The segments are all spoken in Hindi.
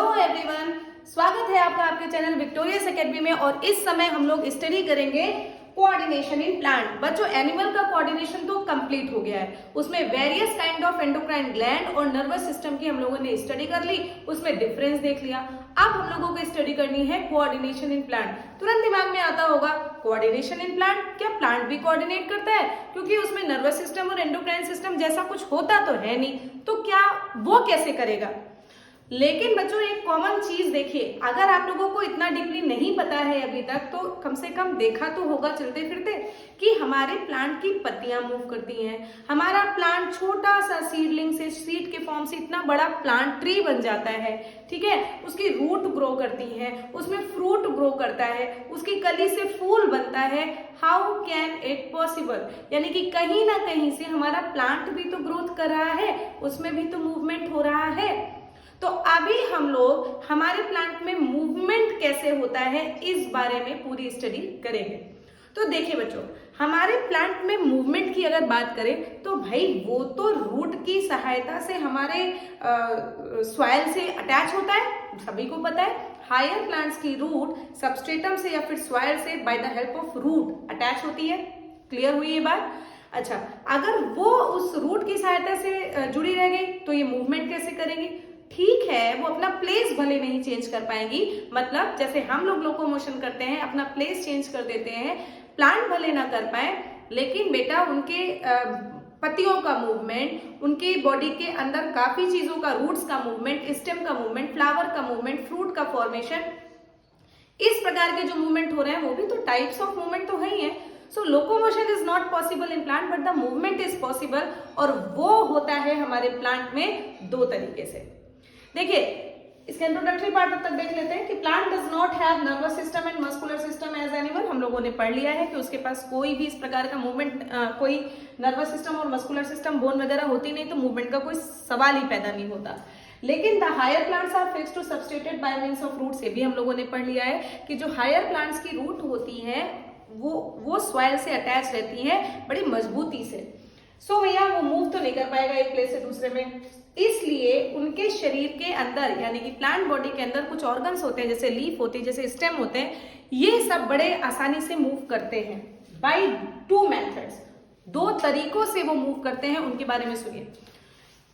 एवरीवन, स्वागत है आपका आपके चैनल विक्टोरियस एकेडमी में। और इस समय हम लोग स्टडी करेंगे कोऑर्डिनेशन इन प्लांट। बच्चों, एनिमल का कोऑर्डिनेशन तो कंप्लीट हो गया है, उसमें various kind of endocrine gland और नर्वस सिस्टम की हम लोगों ने स्टडी कर ली, उसमें डिफरेंस देख लिया। अब हम लोगों को स्टडी करनी है कोऑर्डिनेशन इन प्लांट। तुरंत दिमाग में आता होगा कोऑर्डिनेशन इन प्लांट, क्या प्लांट भी कोऑर्डिनेट करता है? क्योंकि उसमें नर्वस सिस्टम और एंडोक्राइन सिस्टम जैसा कुछ होता तो है नहीं, तो क्या वो कैसे करेगा? लेकिन बच्चों, एक कॉमन चीज देखिए, अगर आप लोगों को इतना डीपली नहीं पता है अभी तक, तो कम से कम देखा तो होगा चलते फिरते कि हमारे प्लांट की पत्तियां मूव करती हैं। हमारा प्लांट छोटा सा सीडलिंग से, सीड के फॉर्म से इतना बड़ा प्लांट ट्री बन जाता है, ठीक है। उसकी रूट ग्रो करती है, उसमें फ्रूट ग्रो करता है, उसकी कली से फूल बनता है। How can it possible? यानी कि कहीं ना कहीं से हमारा प्लांट भी तो ग्रोथ कर रहा है, उसमें भी तो मूवमेंट हो रहा है। तो अभी हम लोग हमारे प्लांट में मूवमेंट कैसे होता है इस बारे में पूरी स्टडी करेंगे। तो देखिए बच्चों, हमारे प्लांट में मूवमेंट की अगर बात करें तो भाई वो तो रूट की सहायता से हमारे सॉइल से अटैच होता है, सभी को पता है। हायर प्लांट्स की रूट सबस्ट्रेटम से या फिर सॉइल से by the help of root attach होती है। क्लियर हुई ये बात? अच्छा, अगर वो उस रूट की सहायता से जुड़ी रह गई तो ये मूवमेंट कैसे करेंगी? ठीक है, वो अपना प्लेस भले नहीं चेंज कर पाएंगी, मतलब जैसे हम लोग लोकोमोशन करते हैं, अपना प्लेस चेंज कर देते हैं, प्लांट भले ना कर पाए, लेकिन बेटा उनके पत्तियों का मूवमेंट, उनके बॉडी के अंदर काफी चीजों का, रूट्स का मूवमेंट, स्टेम का मूवमेंट, फ्लावर का मूवमेंट, फ्रूट का फॉर्मेशन, इस प्रकार के जो मूवमेंट हो रहे हैं वो भी तो टाइप्स ऑफ मूवमेंट तो है ही है। So locomotion is not possible in plant but the movement is possible, और वो होता है हमारे प्लांट में दो तरीके से। देखिए, इसके इंट्रोडक्टरी पार्ट तक देख लेते हैं कि plant does not have nervous system and muscular system as animal. हम लोगों ने पढ़ लिया है कि उसके पास कोई भी इस प्रकार का मूवमेंट, कोई नर्वस सिस्टम और मस्कुलर सिस्टम, बोन वगैरह होती नहीं, तो मूवमेंट का कोई सवाल ही पैदा नहीं होता। लेकिन the higher plants are fixed to substratum by means of roots. ये भी हम लोगों ने पढ़ लिया है कि जो हायर प्लांट्स की रूट होती है वो सॉइल से अटैच रहती है बड़ी मजबूती से। सो भैया वो मूव तो नहीं कर पाएगा एक प्लेस से दूसरे में, इसलिए उनके शरीर के अंदर यानी कि प्लांट बॉडी के अंदर कुछ ऑर्गन्स होते हैं, जैसे लीफ होती है, जैसे स्टेम होते हैं, ये सब बड़े आसानी से मूव करते हैं बाय टू मेथड्स। दो तरीकों से वो मूव करते हैं, उनके बारे में सुनिए।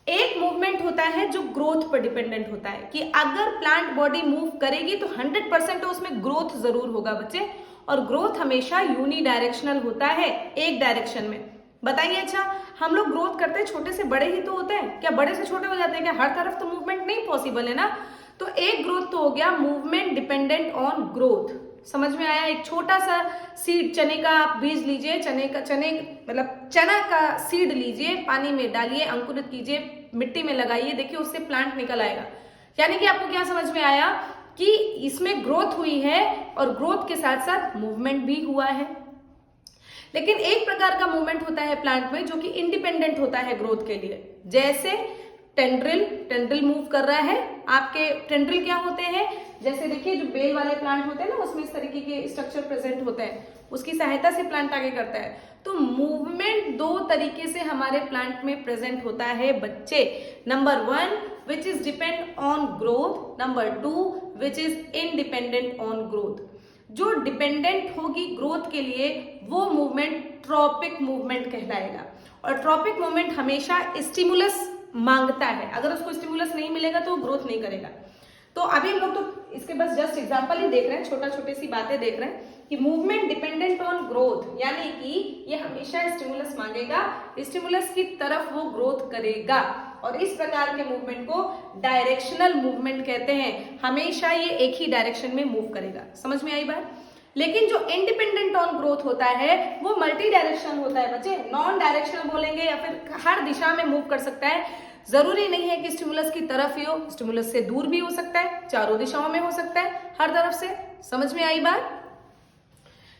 एक मूवमेंट होता है जो ग्रोथ पर डिपेंडेंट होता है कि अगर प्लांट बॉडी मूव करेगी तो 100% उसमें ग्रोथ जरूर होगा बच्चे, और ग्रोथ हमेशा यूनिडायरेक्शनल होता है, एक डायरेक्शन में। बताइए, अच्छा हम लोग ग्रोथ करते हैं, छोटे से बड़े ही तो होते हैं, क्या बड़े से छोटे हो जाते हैं? क्या हर तरफ तो मूवमेंट नहीं पॉसिबल है ना। तो एक ग्रोथ तो हो गया मूवमेंट डिपेंडेंट ऑन ग्रोथ। समझ में आया? एक छोटा सा सीड, चने का आप बीज लीजिए, चना का सीड लीजिए, पानी में डालिए, अंकुरित कीजिए, मिट्टी में लगाइए, देखिए उससे प्लांट निकल आएगा। यानी कि आपको क्या समझ में आया कि इसमें ग्रोथ हुई है और ग्रोथ के साथ साथ मूवमेंट भी हुआ है। लेकिन एक प्रकार का मूवमेंट होता है प्लांट में जो कि इंडिपेंडेंट होता है ग्रोथ के लिए, जैसे टेंड्रिल मूव कर रहा है। आपके टेंड्रिल क्या होते हैं? जैसे देखिए, जो बेल वाले प्लांट होते हैं ना, उसमें इस तरीके के स्ट्रक्चर प्रेजेंट होते हैं, उसकी सहायता से प्लांट आगे करता है। तो मूवमेंट दो तरीके से हमारे प्लांट में प्रेजेंट होता है बच्चे। Number 1 which is depend on growth, number 2 which is independent on growth. जो डिपेंडेंट होगी ग्रोथ के लिए वो मूवमेंट ट्रॉपिक मूवमेंट कहलाएगा, और ट्रॉपिक मूवमेंट हमेशा स्टिमुलस मांगता है। अगर उसको स्टिमुलस नहीं मिलेगा तो वो ग्रोथ नहीं करेगा। तो अभी हम लोग तो इसके बस जस्ट एग्जांपल ही देख रहे हैं, छोटी सी बातें देख रहे हैं कि मूवमेंट डिपेंडेंट ऑन ग्रोथ, यानी कि ये हमेशा स्टिमुलस मांगेगा, स्टिमुलस की तरफ वो ग्रोथ करेगा, और इस प्रकार के मूवमेंट को डायरेक्शनल मूवमेंट कहते हैं। हमेशा ये एक ही डायरेक्शन में मूव करेगा। समझ में आई बात? लेकिन जो इंडिपेंडेंट ऑन ग्रोथ होता है वो मल्टी डायरेक्शनल होता है बच्चे। नॉन डायरेक्शनल बोलेंगे या फिर हर दिशा में मूव कर सकता है। जरूरी नहीं है कि स्टिमुलस की तरफ ही हो, स्टिमुलस से दूर भी हो सकता है, चारों दिशाओं में हो सकता है, हर तरफ से। समझ में आई बात?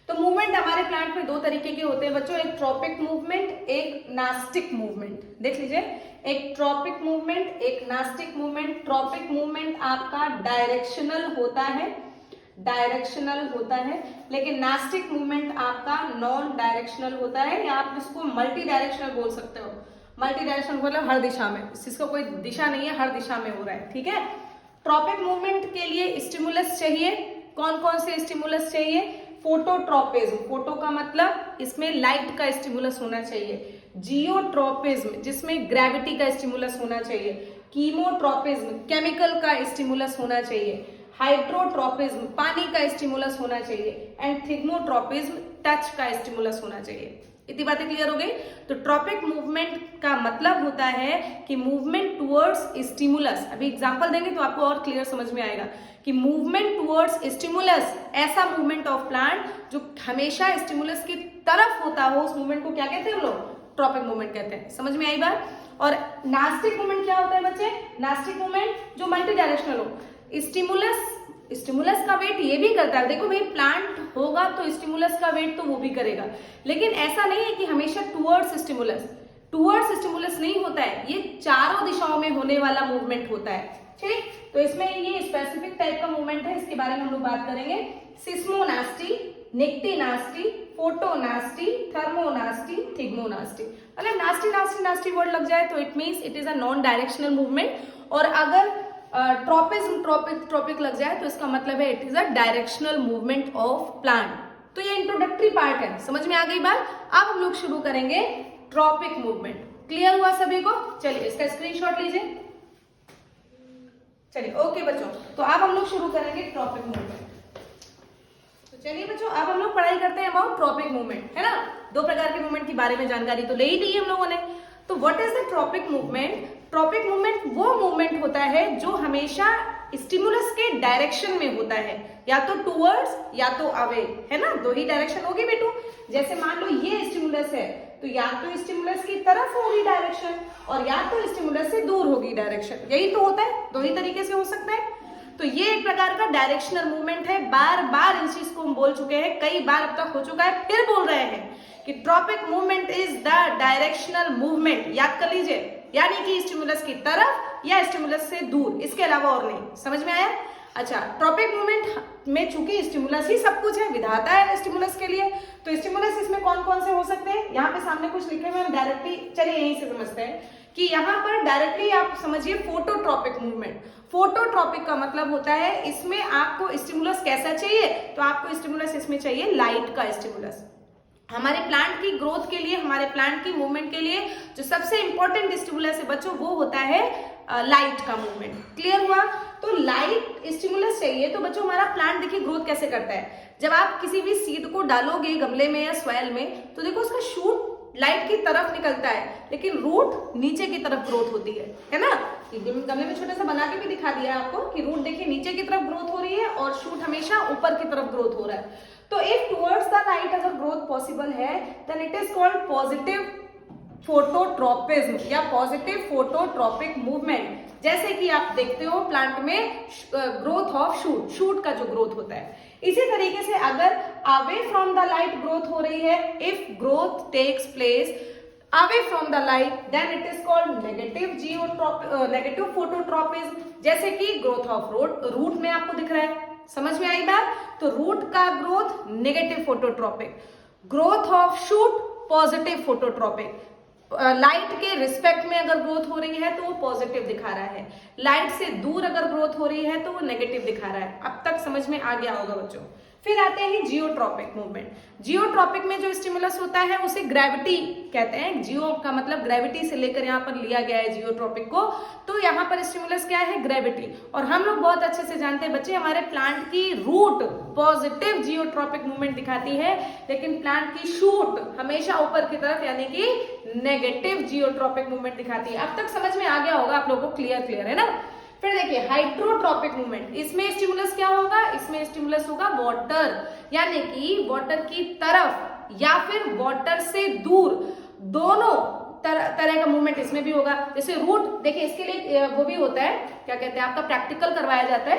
तो मूवमेंट हमारे प्लांट में दो तरीके के होते हैं बच्चों, एक ट्रॉपिक मूवमेंट, एक नास्टिक मूवमेंट। देख लीजिए, एक ट्रॉपिक मूवमेंट, एक नास्टिक मूवमेंट। ट्रॉपिक मूवमेंट आपका डायरेक्शनल होता है, लेकिन नास्टिक मूवमेंट आपका नॉन डायरेक्शनल होता है, या आप इसको मल्टी डायरेक्शनल बोल सकते हो। मल्टी डायरेक्शनल मतलब हर दिशा में, इसका कोई दिशा नहीं है, हर दिशा में हो रहा है, ठीक है। ट्रॉपिक मूवमेंट स्टिमुलस चाहिए। कौन कौन से स्टिमुलस चाहिए? फोटोट्रोपिज्म, फोटो का मतलब इसमें लाइट का स्टिमुलस होना चाहिए। जियोट्रोपिज्म जिसमें ग्रेविटी का स्टिमुलस होना चाहिए। कीमोट्रोपिज्म केमिकल का स्टिमुलस होना चाहिए। हाइड्रोट्रोपिज्म पानी का स्टिमुलस होना चाहिए। एंड थिग्मोट्रोपिज्म टच का स्टिमुलस होना चाहिए। इतनी बातें क्लियर हो गई? तो ट्रॉपिक मूवमेंट का मतलब होता है कि मूवमेंट टुवर्ड्स स्टिमुलस। अभी एग्जांपल देंगे तो आपको और क्लियर समझ में आएगा कि मूवमेंट टुवर्ड्स स्टिमुलस, ऐसा मूवमेंट ऑफ प्लांट जो हमेशा स्टिमुलस की तरफ होता हो, उस मूवमेंट को क्या कहते हैं हम लोग? ट्रॉपिक मूवमेंट कहते हैं। समझ में आई बात? और नास्टिक मूवमेंट क्या होता है बच्चे? नास्टिक मूवमेंट जो मल्टी डायरेक्शनल हो। स्टिमुलस का वेट ये भी करता है। देखो भाई, प्लांट होगा तो स्टिमुलस का वेट तो वो भी करेगा, लेकिन ऐसा नहीं है कि हमेशा टुवर्ड्स स्टिमुलस नहीं होता है। ये चारों दिशाओं में होने वाला मूवमेंट होता है। ठीक, तो इसमें ये स्पेसिफिक टाइप का मूवमेंट है, इसके बारे में हम लोग बात करेंगे। सिस्मोनास्टी, निक्टिनास्टी, फोटोनास्टी, थर्मोनास्टी, थिग्मोनास्टी। मतलब नास्टी वर्ड लग जाए तो it means it is a non directional movement, और अगर ट्रॉपिक लग जाए तो इसका मतलब है it is a directional movement of plant. तो ये इंट्रोडक्टरी पार्ट है, समझ में आ गई बात? अब हम लोग शुरू करेंगे ट्रॉपिक मूवमेंट। क्लियर हुआ सभी को? चलिए इसका स्क्रीनशॉट लीजिए। चलिए ओके बच्चों, तो अब हम लोग शुरू करेंगे ट्रॉपिक मूवमेंट। तो चलिए बच्चों, अब हम लोग पढ़ाई करते हैं अबाउट ट्रॉपिक मूवमेंट, है ना? दो प्रकार के मूवमेंट के बारे में जानकारी तो ले ही ली हम लोगों ने। तो what is the tropic movement? Tropic movement वो मूवमेंट होता है जो हमेशा स्टिमुलस के डायरेक्शन में होता है, या तो टुवर्ड्स या तो अवे, है ना? दो ही डायरेक्शन होगी बेटू। जैसे मान लो ये स्टिमुलस है तो या तो स्टिमुलस की तरफ होगी डायरेक्शन, और या तो स्टिमुलस से दूर होगी डायरेक्शन। यही तो होता है, दो ही तरीके से हो सकता है। तो ये एक प्रकार का डायरेक्शनल मूवमेंट है। बार बार इस चीज को हम बोल चुके हैं, कई बार अब तक हो चुका है, फिर बोल रहे हैं कि tropic movement is the directional movement. याद कर लीजिए, यानी कि स्टिमुलस की तरफ या स्टिमुलस से दूर, इसके अलावा और नहीं। समझ में आया? अच्छा, ट्रॉपिक मूवमेंट में चूंकि स्टिमुलस ही सब कुछ है, विधाता है स्टिमुलस के लिए, तो स्टिमुलस इसमें कौन कौन से हो सकते हैं? यहाँ पे सामने कुछ लिखे हुए, हम डायरेक्टली चलिए यहीं से समझते हैं कि यहाँ पर डायरेक्टली आप समझिए फोटोट्रॉपिक मूवमेंट। फोटोट्रॉपिक का मतलब होता है इसमें आपको स्टिमुलस कैसा चाहिए? तो आपको स्टिमुलस इसमें चाहिए लाइट का स्टिमुलस। हमारे प्लांट की ग्रोथ के लिए, हमारे प्लांट की मूवमेंट के लिए जो सबसे इंपॉर्टेंट स्टिमुलस है बच्चों, वो होता है लाइट का मूवमेंट। क्लियर हुआ? तो लाइट स्टिमुलस चाहिए तो बच्चों हमारा प्लांट देखिए ग्रोथ कैसे करता है। जब आप किसी भी सीड को डालोगे गमले में या सॉइल में, तो देखो उसका शूट लाइट की तरफ निकलता है, लेकिन रूट नीचे की तरफ ग्रोथ होती है ना? गमले में छोटा सा बना के भी दिखा दिया आपको कि रूट देखिए नीचे की तरफ ग्रोथ हो रही है और शूट हमेशा ऊपर की तरफ ग्रोथ हो रहा है। तो इफ टुवर्ड्स द लाइट अगर ग्रोथ पॉसिबल है, then it is called positive phototropism या पॉजिटिव फोटोट्रोपिक मूवमेंट। जैसे कि आप देखते हो प्लांट में ग्रोथ ऑफ शूट का जो ग्रोथ होता है। इसी तरीके से अगर away from the light growth हो रही है, if growth takes place away from the light, then it is called negative phototropism. जैसे कि ग्रोथ ऑफ रूट में आपको दिख रहा है, समझ में आई बात? तो रूट का growth negative phototropic, growth of shoot positive phototropic. Light के रिस्पेक्ट में अगर ग्रोथ हो रही है तो वो पॉजिटिव दिखा रहा है, लाइट से दूर अगर ग्रोथ हो रही है तो वो नेगेटिव दिखा रहा है। अब तक समझ में आ गया होगा बच्चों। फिर आते हैं जियोट्रॉपिक मूवमेंट। जियोट्रॉपिक में जो स्टिमुलस होता है उसे ग्रेविटी कहते हैं। जियो का मतलब ग्रेविटी से लेकर यहाँ पर लिया गया है जियोट्रॉपिक को। तो यहाँ पर स्टिमुलस क्या है? ग्रेविटी। और हम लोग बहुत अच्छे से जानते हैं बच्चे, हमारे प्लांट की रूट पॉजिटिव जियोट्रॉपिक मूवमेंट दिखाती है, लेकिन प्लांट की शूट हमेशा ऊपर की तरफ यानी कि नेगेटिव जियोट्रॉपिक मूवमेंट दिखाती है। अब तक समझ में आ गया होगा आप लोगों को, क्लियर है ना? फिर देखिए हाइड्रोट्रॉपिक मूवमेंट। इसमें स्टिमुलस क्या होगा? इसमें स्टिमुलस होगा वाटर, यानी कि वाटर की तरफ या फिर वाटर से दूर, दोनों तरह का मूवमेंट इसमें भी होगा। जैसे रूट देखिए, इसके लिए वो भी होता है, क्या कहते हैं, आपका प्रैक्टिकल करवाया जाता है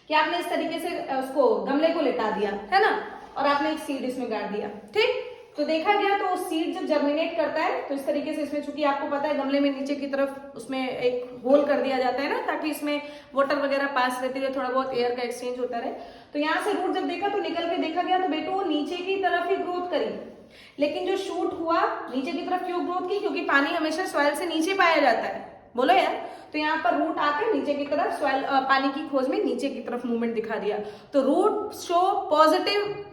कि आपने इस तरीके से उसको गमले को लेटा दिया है ना, और आपने एक सीड इसमें गाड़ दिया। ठीक, तो देखा गया तो सीड जब जर्मिनेट करता है तो इस तरीके से इसमें, चूंकि आपको पता है गमले में नीचे की तरफ उसमें एक होल कर दिया जाता है ना, ताकि इसमें वाटर वगैरह पास रहती रहे, थोड़ा बहुत एयर का एक्सचेंज होता रहे। तो यहाँ से रूट जब देखा तो निकल के देखा गया तो बेटो नीचे की तरफ ही ग्रोथ करी, लेकिन जो शूट हुआ नीचे की तरफ क्यों ग्रोथ की? क्योंकि पानी हमेशा सॉइल से नीचे पाया जाता है, बोलो यार। तो यहाँ पर रूट आकर नीचे की तरफ सॉइल पानी की खोज में नीचे की तरफ मूवमेंट दिखा दिया। तो root show positive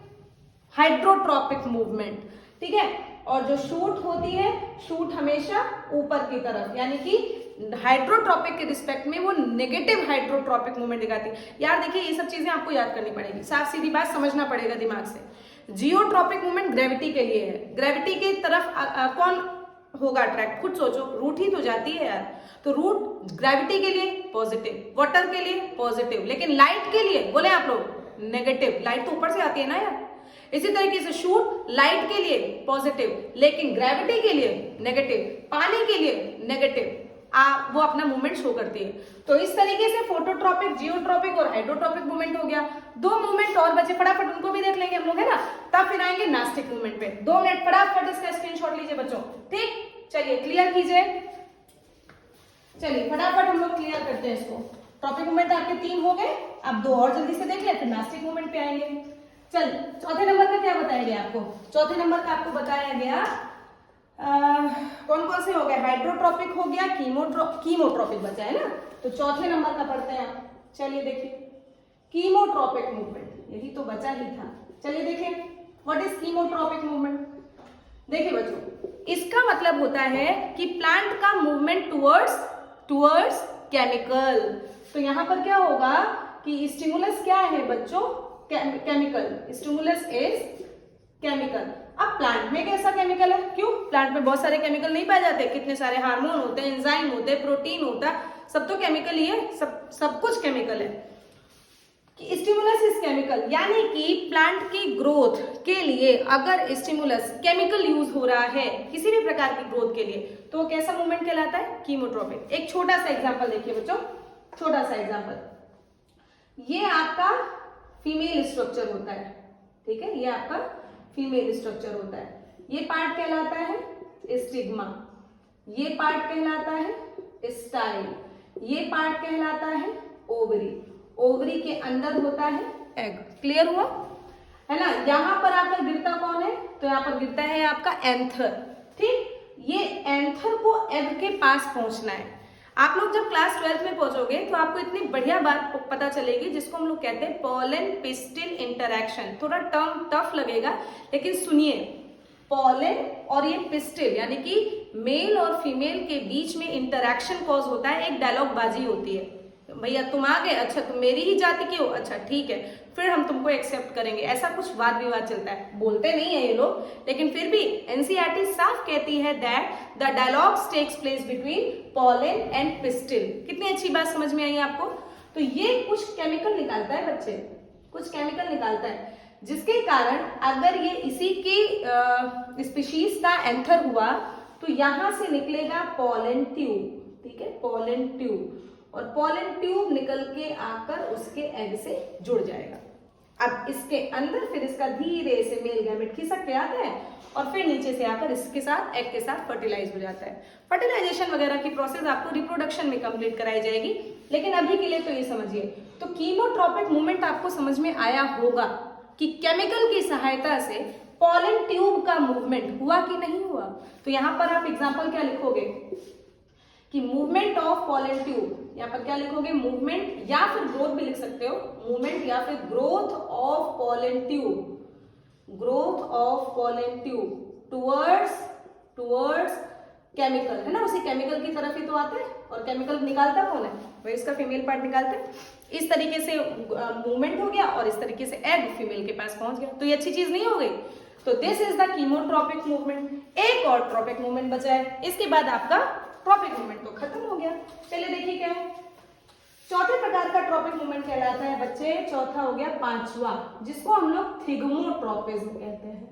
hydrotropic movement, ठीक है। और जो शूट होती है, शूट हमेशा ऊपर की तरफ, यानी कि हाइड्रोट्रॉपिक के रिस्पेक्ट में वो नेगेटिव हाइड्रोट्रॉपिक मूवमेंट दिखाती है। यार देखिए ये सब चीजें आपको याद करनी पड़ेगी, साफ सीधी बात समझना पड़ेगा दिमाग से। जियोट्रॉपिक मूवमेंट ग्रेविटी के लिए है, ग्रेविटी की तरफ कौन होगा अट्रैक्ट, खुद सोचो, रूट ही तो जाती है यार। तो रूट ग्रेविटी के लिए पॉजिटिव, वाटर के लिए पॉजिटिव, लेकिन लाइट के लिए बोले आप लोग नेगेटिव, लाइट तो ऊपर से आती है ना यार। इसी तरीके से शूट लाइट के लिए पॉजिटिव, लेकिन ग्रेविटी के लिए नेगेटिव, पानी के लिए नेगेटिव, वो अपना मूवमेंट शो करती है। तो इस तरीके से फोटोट्रॉपिक, जियोट्रॉपिक और हाइड्रोट्रॉपिक मूवमेंट हो गया। 2 मूवमेंट और बचे, फटाफट उनको भी देख लेंगे हम लोग, है ना। तब फिर आएंगे नास्टिक मूवमेंट पे। 2 मिनट फटाफट इसका स्क्रीनशॉट लीजिए बच्चों, ठीक। चलिए क्लियर कीजिए, चलिए फटाफट हम लोग क्लियर करते हैं इसको। ट्रॉपिक मूवमेंट आपके 3 हो गए, अब 2 और जल्दी से देख ले, फिर नास्टिक मूवमेंट पे आएंगे। चल चौथे नंबर का क्या बताया गया आपको, चौथे नंबर का आपको बताया गया कौन कौन से हो गए, हाइड्रोट्रॉपिक हो गया, कीमोट्रॉपिक बचा है ना। तो चौथे नंबर का पढ़ते हैं आप। चलिए देखिए, कीमोट्रॉपिक मूवमेंट, यही तो बचा ही था। चलिए देखिए, व्हाट इज कीमोट्रॉपिक मूवमेंट। देखिए बच्चों, इसका मतलब होता है कि प्लांट का मूवमेंट टुवर्ड्स केमिकल। तो यहाँ पर क्या होगा कि स्टिमुलस क्या है बच्चों, केमिकल, स्टिमुलस इज केमिकल। अब प्लांट में कैसा केमिकल है, क्यों, प्लांट में बहुत सारे केमिकल नहीं पाए जाते, कितने सारे हार्मोन होते हैं, एंजाइम होते हैं, प्रोटीन होता है, सब तो केमिकल ही है, सब कुछ केमिकल है। स्टिमुलस इज केमिकल, यानी कि प्लांट की ग्रोथ के लिए अगर स्टिमुलस केमिकल यूज हो रहा है किसी भी प्रकार की ग्रोथ के लिए, तो वो कैसा मूवमेंट कहलाता है, कीमोट्रॉपिक। एक छोटा सा एग्जांपल देखिए बच्चों, छोटा सा एग्जांपल, ये आपका फीमेल स्ट्रक्चर होता है, ठीक है, ये आपका फीमेल स्ट्रक्चर होता है। ये पार्ट कहलाता है स्टिग्मा, ये पार्ट कहलाता है स्टाइल, ये पार्ट कहलाता है ओवरी, ओवरी के अंदर होता है एग। क्लियर हुआ है ना। यहां पर आकर गिरता कौन है, तो यहां पर गिरता है आपका एंथर, ठीक। ये एंथर को एग के पास पहुंचना है। आप लोग जब क्लास 12 में पहुंचोगे तो आपको इतनी बढ़िया बात पता चलेगी जिसको हम लोग कहते हैं पॉलन पिस्टिल इंटरैक्शन। थोड़ा टर्म टफ लगेगा लेकिन सुनिए, पॉलन और ये पिस्टिल यानी कि मेल और फीमेल के बीच में इंटरैक्शन कॉज होता है, एक डायलॉग बाजी होती है, भैया तुम आ गए, अच्छा तुम मेरी ही जाति के हो, अच्छा ठीक है, फिर हम तुमको एक्सेप्ट करेंगे, ऐसा कुछ वाद विवाद चलता है। बोलते नहीं है ये लोग, लेकिन फिर भी एनसीईआरटी साफ कहती है that the dialogues take place between pollen and pistil. कितनी अच्छी बात समझ में आई आपको। तो ये कुछ केमिकल निकालता है बच्चे, कुछ केमिकल निकालता है, जिसके कारण अगर ये इसी की स्पीशीज का एंथर हुआ तो यहां से निकलेगा पॉलन ट्यूब, ठीक है, पॉलन ट्यूब, और पॉलन ट्यूब निकल के आकर उसके एग से जुड़ जाएगा। अब इसके अंदर फिर इसका धीरे से मेल गैमेट खिसक के आता है और फिर नीचे से आकर इसके साथ एग के साथ फर्टिलाइज हो जाता है। फर्टिलाइजेशन वगैरह की प्रोसेस आपको रिप्रोडक्शन में कंप्लीट कराई जाएगी, लेकिन अभी के लिए तो ये समझिए। तो कीमोट्रॉपिक मूवमेंट आपको समझ में आया होगा कि केमिकल की सहायता से पॉलन ट्यूब का मूवमेंट हुआ कि नहीं हुआ। तो यहां पर आप एग्जाम्पल क्या लिखोगे कि मूवमेंट ऑफ पॉलन ट्यूब, यहाँ पर क्या लिखोगे, मूवमेंट या फिर ग्रोथ भी लिख सकते हो, मूवमेंट या फिर growth of pollen tube, growth of pollen tube towards chemical, है ना, उसी केमिकल की तरफ ही तो आता है। और केमिकल निकालता कौन है, वही इसका फीमेल पार्ट निकालता है। इस तरीके से मूवमेंट हो गया और इस तरीके से एग फीमेल के पास पहुंच गया। तो ये अच्छी चीज नहीं हो गई। तो this is the chemotropic movement. एक और ट्रॉपिक मूवमेंट बचा है, इसके बाद आपका ट्रॉपिक मूवमेंट तो खत्म हो गया। चलिए देखिए क्या है, चौथे प्रकार का ट्रॉपिक मूवमेंट कहलाता है बच्चे, चौथा हो गया पांचवा, जिसको हम लोग थिग्मोट्रॉपिज्म कहते हैं।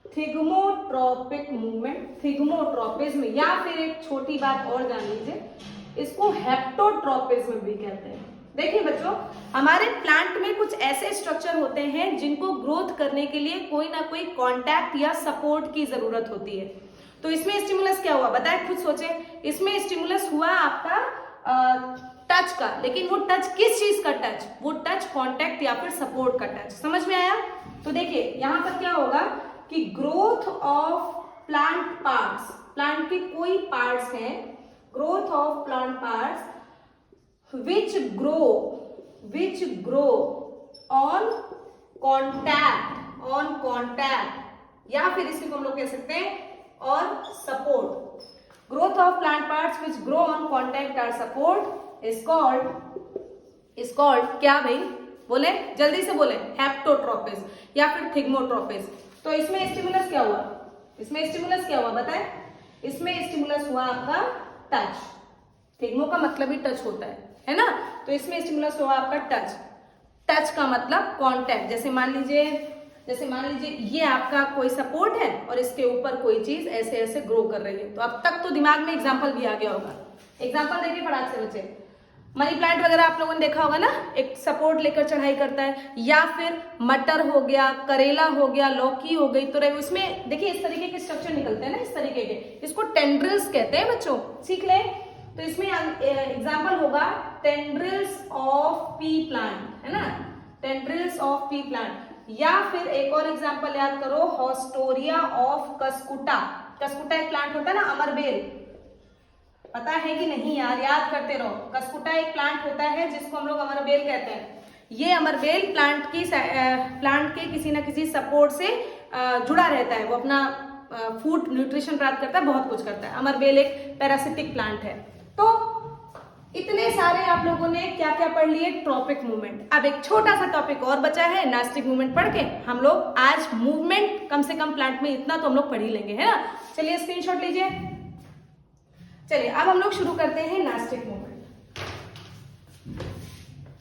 थिग्मोट्रॉपिक मूवमेंट, थिग्मोट्रॉपिज्म, या फिर एक छोटी बात और जान लीजिए, इसको हेप्टोट्रॉपिज्म भी कहते हैं। देखिए बच्चों, हमारे प्लांट में कुछ ऐसे स्ट्रक्चर होते हैं जिनको ग्रोथ करने के लिए कोई ना कोई कांटेक्ट या सपोर्ट की जरूरत होती है। तो इसमें स्टिमुलस क्या हुआ बताए, खुद सोचे। इसमें स्टिमुलस हुआ आपका टच का, लेकिन वो टच किस चीज का टच, वो टच कांटेक्ट या फिर सपोर्ट का टच। समझ में आया। तो देखिए यहां पर क्या होगा कि growth of plant parts, plant के कोई पार्ट्स हैं, growth of plant parts which grow on contact, या फिर इसी को हम लोग कह सकते हैं और support. Growth of plant parts which grow on contact और सपोर्ट इज कॉल्ड क्या भाई, बोले जल्दी से बोले, हेप्टोट्रोपिस या फिर थिग्मोट्रोपिस. तो इसमें स्टिमुलस क्या हुआ, बताएं. इसमें स्टिमुलस हुआ आपका टच. थिग्मो का मतलब ही टच होता है ना. तो इसमें स्टिमुलस हुआ आपका टच का मतलब कॉन्टैक्ट. जैसे मान लीजिए ये आपका कोई सपोर्ट है और इसके ऊपर कोई चीज ऐसे ऐसे ग्रो कर रही है. तो अब तक तो दिमाग में एग्जांपल भी आ गया होगा. एग्जांपल देखिए फटाक से बच्चे, मनी प्लांट वगैरह आप लोगों ने देखा होगा ना, एक सपोर्ट लेकर चढ़ाई करता है. या फिर मटर हो गया, करेला हो गया, लौकी हो गई, तो उसमें देखिए इस तरीके के स्ट्रक्चर निकलते हैं ना, इस तरीके के. इसको टेंड्रिल्स कहते हैं बच्चों, सीख ले. तो इसमें एग्जाम्पल होगा टेंड्रिल्स ऑफ पी प्लांट, है ना, टेंड्रिल्स ऑफ पी प्लांट. या फिर एक और एग्जाम्पल याद करो, हॉस्टोरिया ऑफ कस्कुटा. कस्कुटा एक प्लांट होता है ना, अमरबेल, पता है कि नहीं यार, याद करते रहो. कस्कुटा एक प्लांट होता है जिसको हम लोग अमरबेल कहते हैं. ये अमरबेल प्लांट के किसी ना किसी सपोर्ट से जुड़ा रहता है. वो अपना फूड न्यूट्रिशन प्राप्त करता है, बहुत कुछ करता है. अमरबेल एक पैरासिटिक प्लांट है. तो इतने सारे आप लोगों ने क्या क्या पढ़ लिए, ट्रॉपिक मूवमेंट. अब एक छोटा सा टॉपिक और बचा है, नास्टिक मूवमेंट पढ़ के हम लोग आज मूवमेंट कम से कम प्लांट में इतना तो हम लोग पढ़ ही लेंगे, है ना. चलिए स्क्रीनशॉट लीजिए. चलिए अब हम लोग शुरू करते हैं नास्टिक मूवमेंट.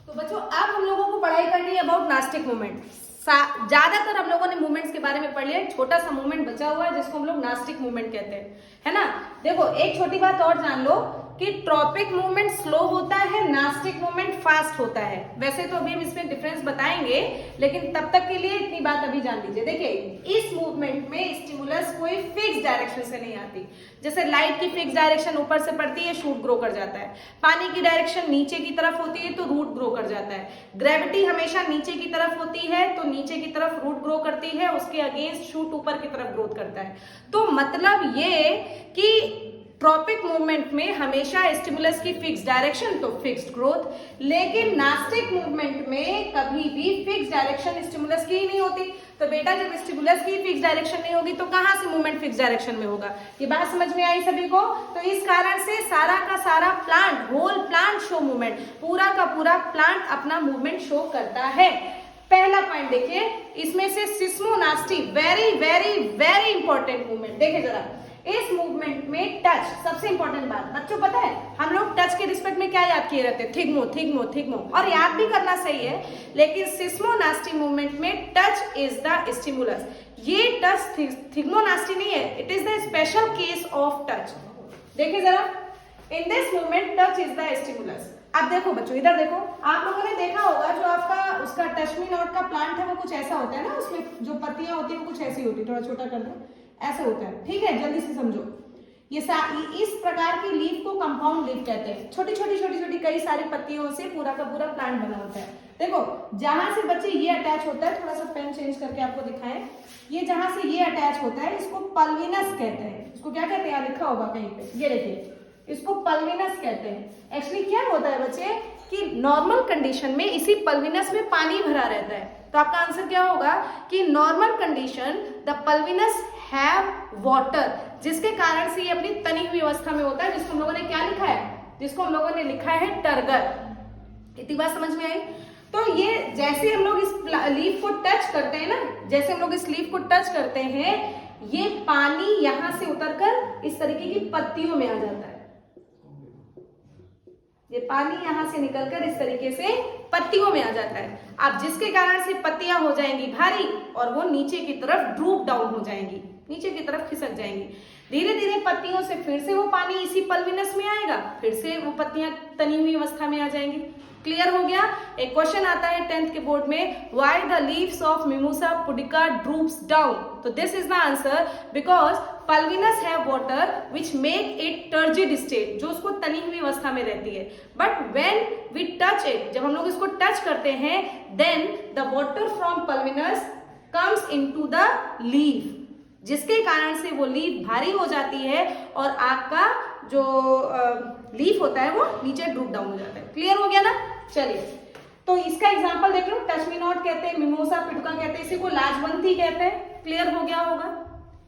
तो बच्चों अब हम लोगों को पढ़ाई करनी है अबाउट नास्टिक मूवमेंट. ज्यादातर हम लोगों ने मूवमेंट्स के बारे में पढ़ लिया. छोटा सा मूवमेंट बचा हुआ है जिसको हम लोग नास्टिक मूवमेंट कहते हैं, है ना. देखो एक छोटी बात और जान लो कि ट्रॉपिक मूवमेंट स्लो होता है, नास्टिक मूवमेंट फास्ट होता है. वैसे तो अभी हम इसमें डिफरेंस बताएंगे, लेकिन तब तक के लिए इतनी बात अभी जान लीजिए. देखिए इस मूवमेंट में स्टिमुलस कोई फिक्स डायरेक्शन से नहीं आती. जैसे लाइट की फिक्स डायरेक्शन ऊपर से पड़ती है, शूट ग्रो कर जाता है. पानी की डायरेक्शन नीचे की तरफ होती है तो रूट ग्रो कर जाता है. ग्रेविटी हमेशा नीचे की तरफ होती है तो नीचे की तरफ रूट ग्रो करती है, उसके अगेंस्ट शूट ऊपर की तरफ ग्रोथ करता है. तो मतलब ये कि ट्रॉपिक मूवमेंट में हमेशा स्टिमुलस की फिक्स डायरेक्शन तो फिक्स्ड ग्रोथ, लेकिन नास्टिक मूवमेंट में कभी भी फिक्स डायरेक्शन स्टिमुलस की ही नहीं होती. तो बेटा जब स्टिमुलस की फिक्स डायरेक्शन नहीं होगी तो कहां से मूवमेंट फिक्स डायरेक्शन में होगा. ये बात समझ में आई सभी को. तो इस कारण से सारा का सारा plant, whole plant show movement, पूरा का पूरा प्लांट अपना मूवमेंट शो करता है. पहला पॉइंट देखिए, इसमें से seismonasty, very very very important movement. देखिए जरा इस मूवमेंट में टच सबसे इंपॉर्टेंट बात. बच्चों पता है हम लोग टच के रिस्पेक्ट में क्या याद किए रहते हैं, थिग्मो थिग्मो थिग्मो, और याद भी करना सही है. लेकिन सिस्मोनास्टी मूवमेंट में टच इज द स्टिमुलस. ये टच थिग्मोनास्टी नहीं है, it is the special case of touch. देखिए जरा, in this movement touch is the stimulus. अब देखो बच्चों इधर देखो, आप लोगों ने देखा होगा जो आपका उसका टच मी नॉट का प्लांट है वो कुछ ऐसा होता है ना, उसमें जो पत्तियां होती है वो कुछ ऐसी होती है. थोड़ा छोटा कर दो, ऐसे होता है. ठीक है, जल्दी से समझो. ये इस प्रकार की लीफ को कंपाउंड लीफ कहते हैं. छोटी छोटी कई सारी पत्तियों से पूरा का पूरा प्लांट बना होता है. देखो जहां से बच्चे ये अटैच होता है, थोड़ा सा पेन चेंज करके आपको दिखाएं, ये जहां से ये अटैच होता है इसको पल्विनस कहते हैं. इसको क्या कहते हैं, लिखा होगा कहीं पे, ये देखिए इसको पल्विनस कहते हैं. एक्चुअली क्या होता है बच्चे कि नॉर्मल कंडीशन में इसी पल्विनस में पानी भरा रहता है. तो आपका आंसर क्या होगा कि normal condition the pulvinus have water, जिसके कारण से ये अपनी तनी हुई अवस्था में होता है, जिसको हम लोगों ने क्या लिखा है, जिसको हम लोगों ने लिखा है टर्गर. इतनी बात समझ में आई. तो ये जैसे हम लोग इस लीफ को टच करते हैं ना, जैसे हम लोग इस लीफ को टच करते हैं, ये पानी यहां से उतरकर इस तरीके की पत्तियों में आ जाता है. ये पानी यहां से निकलकर इस तरीके से पत्तियों में आ जाता है. अब जिसके कारण से पत्तियां हो जाएंगी भारी और वो नीचे की तरफ ड्रूप डाउन हो जाएंगी, नीचे की तरफ खिसक जाएंगी. धीरे धीरे पत्तियों से फिर से वो पानी इसी पल्विनस में आएगा, फिर से वो पत्तियां तनी हुई अवस्था में आ जाएंगी. क्लियर हो गया. एक क्वेश्चन आता है 10th के बोर्ड में, why the leaves of mimosa pudica droops down. तो this is the answer, because pulvinus have water which make it turgid state, जो उसको तनी हुई अवस्था में रहती है. But when we touch it, जब हम लोग इसको टच करते हैं, then the water from pulvinus comes into the leaf, जिसके कारण से वो लीफ भारी हो जाती है और आपका जो लीफ होता है वो नीचे ड्रूप डाउन हो जाता है। क्लियर हो गया ना? चलिए, तो इसका एग्जांपल देख लो, टच मी नॉट कहते हैं, मिमोसा पिटुका कहते हैं, इसी को लाजवंती कहते हैं। क्लियर हो गया होगा?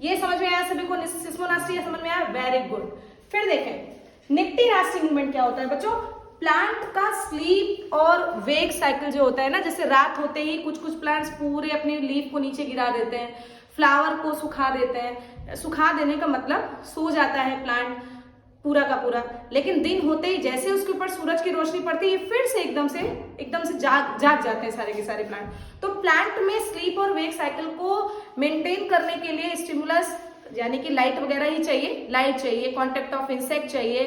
ये समझ में आया सभी को? सिस्मोनास्टी समझ में आया? Very good. फिर देखें निक्टी नास्टी मूवमेंट क्या होता है बच्चों? प्लांट का स्लीप और वेक साइकिल जो होता है ना, जैसे रात होते ही कुछ कुछ प्लांट्स पूरे अपने लीफ को नीचे गिरा देते हैं, फ्लावर को सुखा देते हैं। सुखा देने का मतलब सो जाता है प्लांट पूरा का पूरा, लेकिन दिन होते ही जैसे उसके ऊपर सूरज की रोशनी पड़ती है फिर से एकदम से जाग जाते हैं सारे के सारे प्लांट। तो प्लांट में स्लीप और वेक साइकिल को मेंटेन करने के लिए स्टिमुलस यानी कि लाइट वगैरह ही चाहिए, लाइट चाहिए, कांटेक्ट ऑफ इंसेक्ट चाहिए,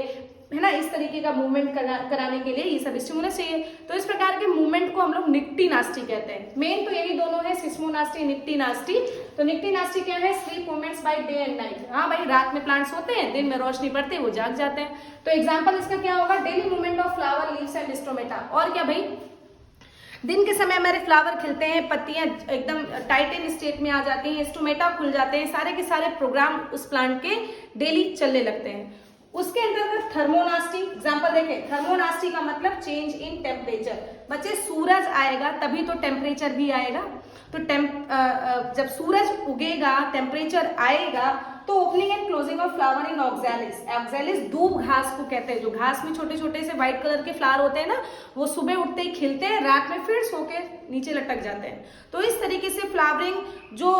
है ना, इस तरीके का मूवमेंट कराने के लिए ये सब स्टिमुलस चाहिए। तो इस प्रकार के मूवमेंट को हम लोग निक्टी नास्टी कहते हैं। मेन तो यही दोनों है, सिस्मोनास्टी, निक्टी नास्टी। तो निक्टी नास्टी क्या है? Sleep movements by day and night. हाँ भाई, रात में प्लांट्स होते हैं, दिन में रोशनी पड़ती है, वो जाग जाते हैं। तो एग्जाम्पल इसका क्या होगा? Daily movement of flower, leaves and stomata. और क्या भाई? दिन के समय हमारे फ्लावर खिलते हैं, पत्तियां एकदम टाइटन स्टेट में आ जाती हैं, स्टोमेटा खुल जाते हैं, सारे के सारे प्रोग्राम उस प्लांट के डेली चलने लगते हैं। उसके अंतर्गत थर्मोनास्टी एग्जाम्पल देखें। थर्मोनास्टी का मतलब चेंज इन टेम्परेचर। बच्चे सूरज आएगा तभी तो टेम्परेचर भी आएगा। तो जब सूरज उगेगा टेम्परेचर आएगा, तो opening and closing of flower in oxalis. Oxalis दूब घास को कहते हैं, जो घास में छोटे छोटे से व्हाइट कलर के फ्लावर होते हैं ना, वो सुबह उठते ही खिलते हैं, रात में फिर सो के नीचे लटक जाते हैं। तो इस तरीके से फ्लावरिंग जो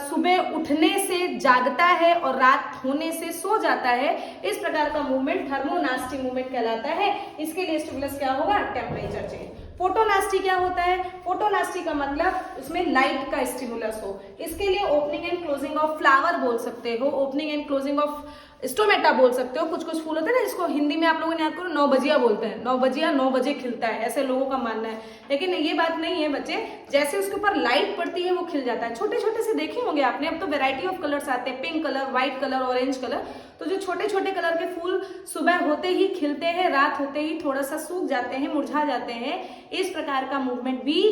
सुबह उठने से जागता है और रात होने से सो जाता है, इस प्रकार का मूवमेंट थर्मोनास्टी मूवमेंट कहलाता है। इसके लिए स्टिमुलस क्या होगा? Temperature change. फोटोनास्टी क्या होता है? फोटोनास्टी का मतलब उसमें लाइट का स्टिमुलस हो। इसके लिए opening and closing of flower बोल सकते हो, opening and closing of stomata बोल सकते हो। कुछ कुछ फूल होते हैं ना, जिसको हिंदी में आप लोगों ने याद करो 9 बजिया बोलते हैं। 9 बजिया 9 बजे खिलता है, ऐसे लोगों का मानना है, लेकिन ये बात नहीं है बच्चे। जैसे उसके ऊपर लाइट पड़ती है वो खिल जाता है। छोटे छोटे से देखे होंगे आपने, अब तो वेराइटी ऑफ कलर्स आते हैं, pink colour, white colour, orange colour. तो जो छोटे छोटे कलर के फूल सुबह होते ही खिलते हैं, रात होते ही थोड़ा सा सूख जाते हैं, मुरझा जाते हैं, इस प्रकार का मूवमेंट भी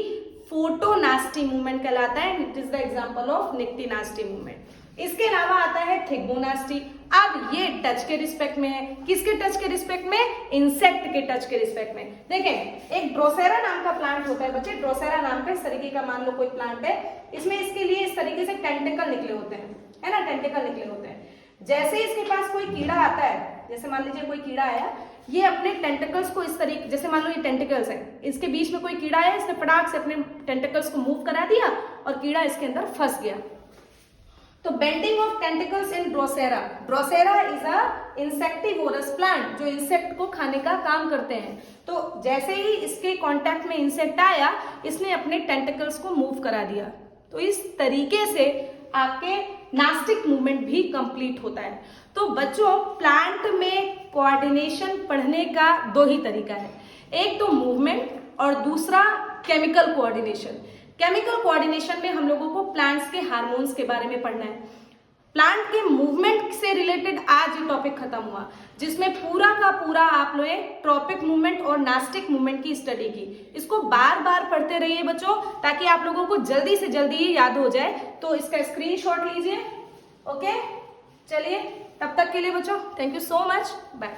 फोटोनास्टी मूवमेंट कहलाता है। It is the example of nyctinasty movement. इसके अलावा आता है थिग्मोनास्टी। अब ये टच के रिस्पेक्ट में है। किसके टच के रिस्पेक्ट में? इंसेक्ट के टच के रिस्पेक्ट में। देखें, एक ड्रोसेरा नाम का प्लांट होता है बच्चे, ड्रोसेरा नाम का इस तरीके का मान लो कोई प्लांट है, इसमें इसके लिए इस तरीके से टेंटिकल निकले होते हैं, है ना, टेंटिकल निकले होते हैं। जैसे इसके पास कोई कीड़ा आता है, जैसे मान लीजिए कोई कीड़ा आया, ये अपने टेंटिकल्स को इस तरीके, जैसे मान लो ये टेंटिकल्स है, इसके बीच में कोई कीड़ा है, इसने फटाक से अपने टेंटिकल्स को मूव करा दिया और कीड़ा इसके अंदर फंस गया। तो bending of tentacles in Drosera. Drosera is a insectivorous plant, जो इंसेक्ट को खाने का काम करते हैं। तो जैसे ही इसके कांटेक्ट में इंसेक्ट आया, इसने अपने टेंटिकल्स को मूव करा दिया। तो इस तरीके से आपके नास्टिक मूवमेंट भी कंप्लीट होता है। तो बच्चों, प्लांट में कोऑर्डिनेशन पढ़ने का 2 ही तरीका है, एक तो मूवमेंट और दूसरा केमिकल कोऑर्डिनेशन। केमिकल कोऑर्डिनेशन में हम लोगों को प्लांट्स के हार्मोन्स के बारे में पढ़ना है। प्लांट के मूवमेंट से रिलेटेड आज ये टॉपिक खत्म हुआ, जिसमें पूरा का पूरा आप लोग ट्रॉपिक मूवमेंट और नास्टिक मूवमेंट की स्टडी की। इसको बार बार पढ़ते रहिए बच्चों, ताकि आप लोगों को जल्दी से जल्दी याद हो जाए। तो इसका स्क्रीनशॉट लीजिए। ओके, चलिए, तब तक के लिए बच्चों thank you so much, bye.